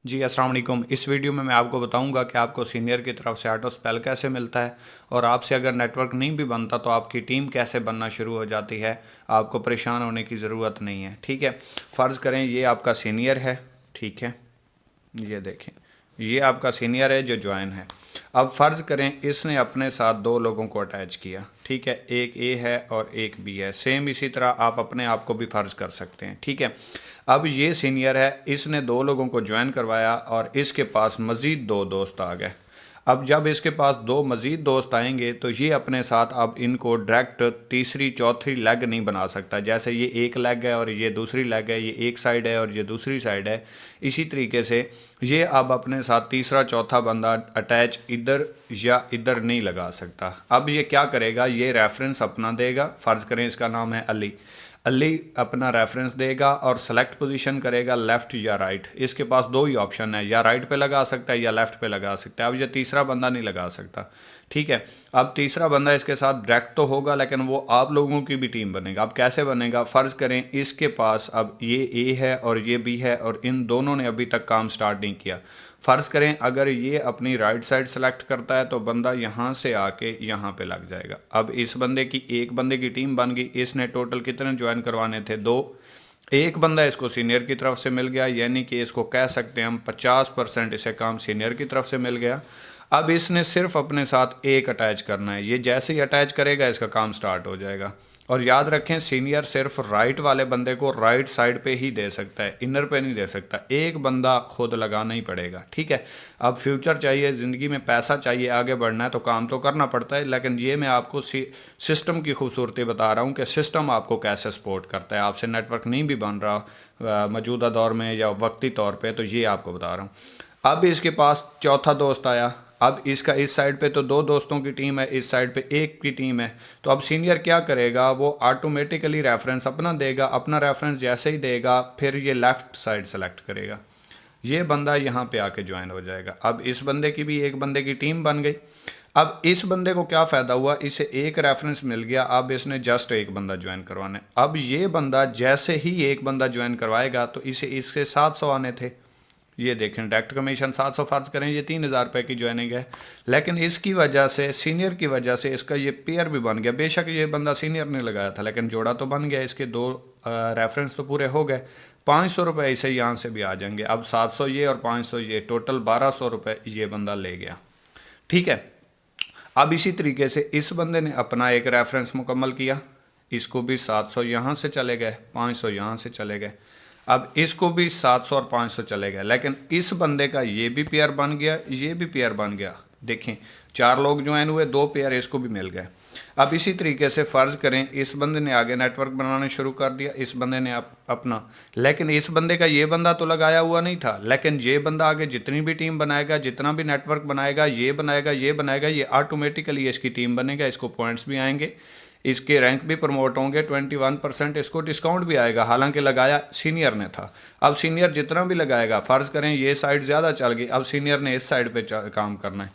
जी अस्सलाम वालेकुम। इस वीडियो में मैं आपको बताऊंगा कि आपको सीनियर की तरफ से ऑटो स्पेल कैसे मिलता है और आपसे अगर नेटवर्क नहीं भी बनता तो आपकी टीम कैसे बनना शुरू हो जाती है। आपको परेशान होने की ज़रूरत नहीं है, ठीक है। फ़र्ज़ करें ये आपका सीनियर है, ठीक है। ये देखें, ये आपका सीनियर है जो ज्वाइन है। अब फ़र्ज़ करें इसने अपने साथ दो लोगों को अटैच किया, ठीक है। एक ए है और एक बी है। सेम इसी तरह आप अपने आप को भी फ़र्ज़ कर सकते हैं, ठीक है। अब ये सीनियर है, इसने दो लोगों को ज्वाइन करवाया और इसके पास मज़ीद दो दोस्त आ गए। अब जब इसके पास दो मज़ीद दोस्त आएंगे तो ये अपने साथ अब इनको डायरेक्ट तीसरी चौथी लेग नहीं बना सकता। जैसे ये एक लेग है और ये दूसरी लेग है, ये एक साइड है और ये दूसरी साइड है, इसी तरीके से ये अब अपने साथ तीसरा चौथा बंदा अटैच इधर या इधर नहीं लगा सकता। अब ये क्या करेगा, ये रेफरेंस अपना देगा। फ़र्ज़ करें इसका नाम है अली। अली अपना रेफरेंस देगा और सेलेक्ट पोजीशन करेगा लेफ़्ट या राइट। इसके पास दो ही ऑप्शन है, या राइट पे लगा सकता है या लेफ़्ट पे लगा सकता है। अब ये तीसरा बंदा नहीं लगा सकता, ठीक है। अब तीसरा बंदा इसके साथ डायरेक्ट तो होगा लेकिन वो आप लोगों की भी टीम बनेगा। अब कैसे बनेगा, फ़र्ज़ करें इसके पास अब ये ए है और ये बी है और इन दोनों ने अभी तक काम स्टार्ट नहीं किया। फ़र्ज़ करें अगर ये अपनी राइट साइड सेलेक्ट करता है तो बंदा यहाँ से आके यहाँ पे लग जाएगा। अब इस बंदे की एक बंदे की टीम बन गई। इसने टोटल कितने ज्वाइन करवाने थे, दो। एक बंदा इसको सीनियर की तरफ से मिल गया, यानी कि इसको कह सकते हैं हम 50% इसे काम सीनियर की तरफ से मिल गया। अब इसने सिर्फ अपने साथ एक अटैच करना है। ये जैसे ही अटैच करेगा इसका काम स्टार्ट हो जाएगा। और याद रखें सीनियर सिर्फ राइट वाले बंदे को राइट साइड पे ही दे सकता है, इनर पे नहीं दे सकता। एक बंदा खुद लगाना ही पड़ेगा, ठीक है। अब फ्यूचर चाहिए, ज़िंदगी में पैसा चाहिए, आगे बढ़ना है तो काम तो करना पड़ता है। लेकिन ये मैं आपको सिस्टम की खूबसूरती बता रहा हूँ कि सिस्टम आपको कैसे सपोर्ट करता है। आपसे नेटवर्क नहीं भी बन रहा मौजूदा दौर में या वक्ती तौर पर, तो ये आपको बता रहा हूँ। अब इसके पास चौथा दोस्त आया। अब इसका इस साइड पे तो दो दोस्तों की टीम है, इस साइड पे एक की टीम है। तो अब सीनियर क्या करेगा, वो ऑटोमेटिकली रेफरेंस अपना देगा। अपना रेफरेंस जैसे ही देगा फिर ये लेफ़्ट साइड सेलेक्ट करेगा। ये बंदा यहाँ पे आके ज्वाइन हो जाएगा। अब इस बंदे की भी एक बंदे की टीम बन गई। अब इस बंदे को क्या फ़ायदा हुआ, इसे एक रेफरेंस मिल गया। अब इसने जस्ट एक बंदा ज्वाइन करवाना है। अब ये बंदा जैसे ही एक बंदा ज्वाइन करवाएगा तो इसे इसके 700 आने थे। ये देखें डायरेक्ट कमीशन 700, फ़र्ज़ करें ये 3000 रुपये की ज्वाइनिंग है। लेकिन इसकी वजह से, सीनियर की वजह से इसका ये पेयर भी बन गया। बेशक ये बंदा सीनियर ने लगाया था लेकिन जोड़ा तो बन गया। इसके दो रेफरेंस तो पूरे हो गए। 500 रुपये इसे यहाँ से भी आ जाएंगे। अब 700 ये और 500 ये, टोटल 1200 रुपये ये बंदा ले गया, ठीक है। अब इसी तरीके से इस बंदे ने अपना एक रेफरेंस मुकम्मल किया। इसको भी 700 यहाँ से चले गए, 500 यहाँ से चले गए। अब इसको भी 700 और 500 चले गए। लेकिन इस बंदे का ये भी पेयर बन गया, ये भी पेयर बन गया। देखें 4 लोग ज्वाइन हुए, 2 पेयर इसको भी मिल गए। अब इसी तरीके से फ़र्ज़ करें इस बंदे ने आगे नेटवर्क बनाना शुरू कर दिया, इस बंदे ने अपना। लेकिन इस बंदे का ये बंदा तो लगाया हुआ नहीं था। लेकिन ये बंदा आगे जितनी भी टीम बनाएगा, जितना भी नेटवर्क बनाएगा, ये बनाएगा, ये बनाएगा, ये ऑटोमेटिकली इसकी टीम बनेगा। इसको पॉइंट्स भी आएंगे, इसके रैंक भी प्रमोट होंगे, 21% इसको डिस्काउंट भी आएगा। हालांकि लगाया सीनियर ने था। अब सीनियर जितना भी लगाएगा, फ़र्ज़ करें ये साइड ज़्यादा चल गई, अब सीनियर ने इस साइड पे काम करना है।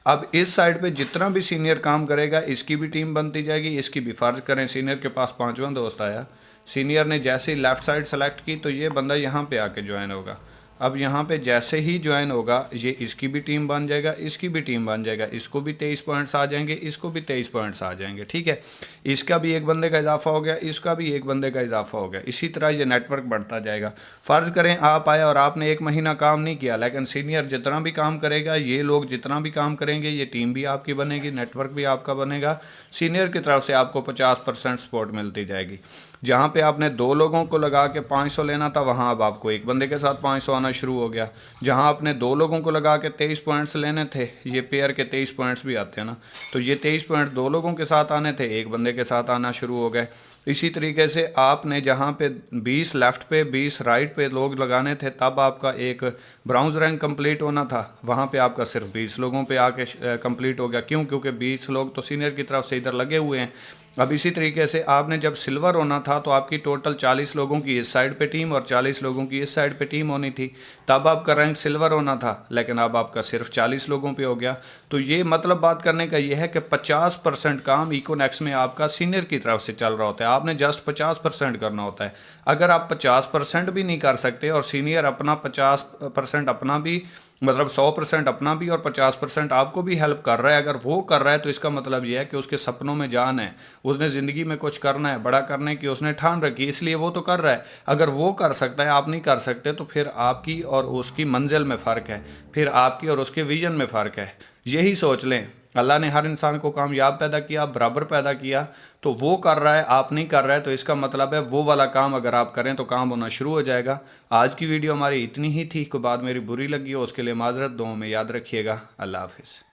अब इस साइड पे जितना भी सीनियर काम करेगा इसकी भी टीम बनती जाएगी, इसकी भी। फ़र्ज़ करें सीनियर के पास 5वां दोस्त आया, सीनियर ने जैसे ही लेफ़्ट साइड सेलेक्ट की तो ये बंदा यहाँ पर आके ज्वाइन होगा। अब यहाँ पे जैसे ही ज्वाइन होगा ये इसकी भी टीम बन जाएगा, इसकी भी टीम बन जाएगा। इसको भी 23 पॉइंट्स आ जाएंगे, इसको भी 23 पॉइंट्स आ जाएंगे, ठीक है। इसका भी एक बंदे का इजाफा हो गया, इसका भी एक बंदे का इजाफा हो गया। इसी तरह ये नेटवर्क बढ़ता जाएगा। फ़र्ज़ करें आप आए और आपने 1 महीना काम नहीं किया, लेकिन सीनियर जितना भी काम करेगा, ये लोग जितना भी काम करेंगे, ये टीम भी आपकी बनेगी, नेटवर्क भी आपका बनेगा। सीनियर की तरफ से आपको 50% सपोर्ट मिलती जाएगी। जहाँ पे आपने 2 लोगों को लगा के 500 लेना था, वहाँ अब आपको एक बंदे के साथ 500 आना शुरू हो गया। जहाँ आपने 2 लोगों को लगा के 23 पॉइंट्स लेने थे, ये पेयर के 23 पॉइंट्स भी आते हैं ना, तो ये 23 पॉइंट 2 लोगों के साथ आने थे, एक बंदे के साथ आना शुरू हो गए। इसी तरीके से आपने जहाँ पे 20 लेफ़्ट पे 20 राइट पे लोग लगाने थे, तब आपका एक ब्राउन्स रैंक कंप्लीट होना था, वहाँ पे आपका सिर्फ 20 लोगों पे आके कंप्लीट हो गया। क्यों? क्योंकि 20 लोग तो सीनियर की तरफ से इधर लगे हुए हैं। اب اسی طریقے سے آپ نے جب سلور ہونا تھا تو آپ کی ٹوٹل 40 لوگوں کی اس سائڈ پہ ٹیم اور 40 لوگوں کی اس سائڈ پہ ٹیم ہونی تھی، تب آپ کا رینک سلور ہونا تھا، لیکن اب آپ کا صرف 40 لوگوں پہ ہو گیا۔ تو یہ مطلب بات کرنے کا یہ ہے کہ 50% کام ایکونیکس میں آپ کا سینئر کی طرف سے چل رہا ہوتا ہے، آپ نے جسٹ 50% کرنا ہوتا ہے۔ اگر آپ 50% بھی نہیں کر سکتے اور سینئر اپنا 50% اپنا بھی مطلب 100% اپنا بھی اور 50% آپ کو بھی ہیلپ کر رہا ہے، اگر وہ کر رہا ہے تو اس کا مطلب یہ ہے کہ اس کے سپنوں میں جان ہے، اس نے زندگی میں کچھ کرنا ہے، بڑا کرنے کی اس نے ٹھان رکھی، اس لیے وہ تو کر رہا ہے۔ اگر وہ کر سکتا ہے، آپ نہیں کر سکتے، تو پھر آپ کی اور اس کی منزل میں فرق ہے، پھر آپ کی اور اس کے ویژن میں فرق ہے۔ یہی سوچ لیں، اللہ نے ہر انسان کو کامیاب پیدا کیا، برابر پیدا کیا، تو وہ کر رہا ہے، آپ نہیں کر رہے، تو اس کا مطلب ہے وہ والا کام اگر آپ کریں تو کام ہونا شروع ہو جائے گا۔ آج کی ویڈیو ہماری اتنی ہی تھی، کوئی بات میری بری لگی ہو اس کے لیے معذرت، دعاؤں میں یاد رکھیے گا۔ اللہ حافظ۔